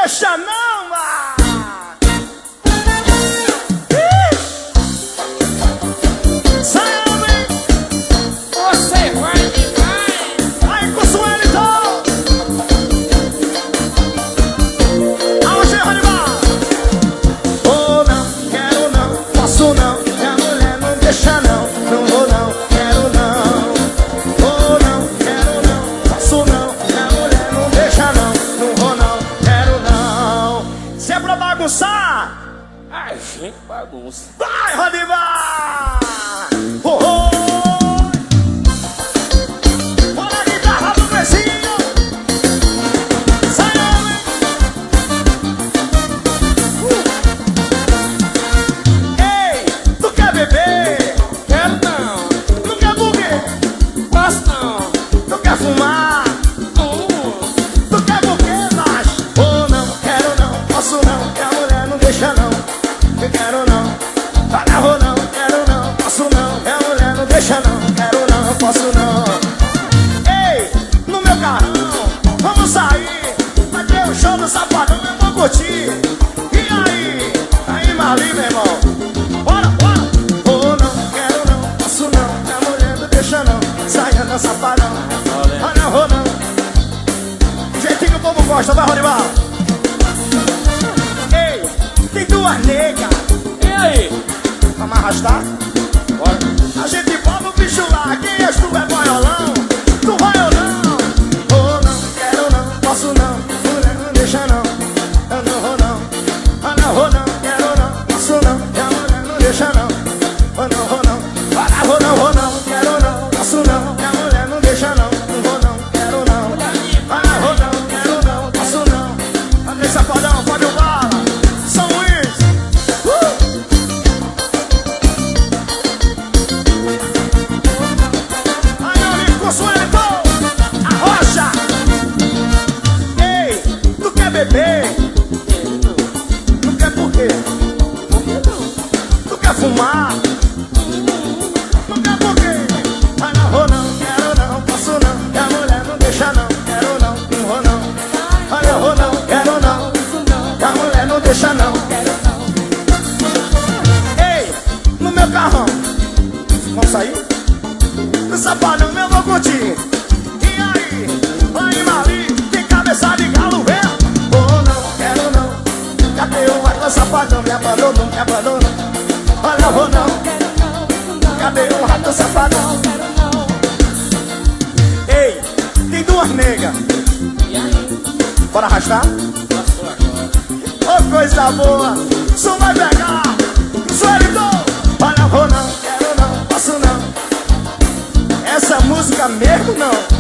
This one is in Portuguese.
deixa não, ah. Você vai ficar. Aí com o Suelton. Aonde, Ronival? Oh, não, quero não, posso não. Minha mulher não deixa não. Não vou não, quero não. Oh, não, quero não, posso não. Minha mulher não deixa não. Não vou não, quero não. Se é pra bagunçar, Ai, gente, bagunça. vai, Ronival! Oh, oh. Fumar, tu quer por quê, macho? Oh, não, quero não, posso não, que a mulher não deixa não. Eu quero não, para vou não, quero não, posso não, que a mulher não deixa não. Quero não, posso não. Ei, no meu carrão, vamos sair. Vai ter um show do Safadão, eu vou curtir. E aí, aí Marli, meu irmão, bora, bora. Oh, não, quero não, posso não, que a mulher não deixa não. Saia no Safadão. Não vou não. Do jeitinho que o povo gosta, vai, Ronival. Ei, tem duas negas. E aí? Vamos arrastar? Bora. A gente bota o bicho lá. Quem és tu? É boiolão? Tu vai ou não? Oh, não, quero não, posso não. Mulher não deixa não. Eu não vou não. Eu não vou não, quero não, posso não. A mulher não deixa não. Eu não vou não. Para, vou não, quero não, posso não. A mulher não deixa não. Safadão, pode o bala, São Luís. Aí meu amigo com Suelton, a rocha. Ei, tu quer beber? Não quer por quê? Tu quer fumar? Não quer por quê? Ah, não vou não, quero não, posso não. Que a mulher não deixa não, quero não, não vou não. Ah, não vou não, quero não. A mulher não deixa não. Ei, no meu carrão, vamos sair? No Safadão eu vou curtir. E aí, aí Marli, tem cabeça de galo velho? Oh, não, quero não. Cadê o rato Safadão? Me abandonou, me abandonou. Olha, vou não. Cadê o rato Safadão? Ei, tem duas negas. Bora arrastar? Oh, coisa boa, só vai pegar. Suelton, olha, vou não, quero não, posso não. Essa música mesmo não.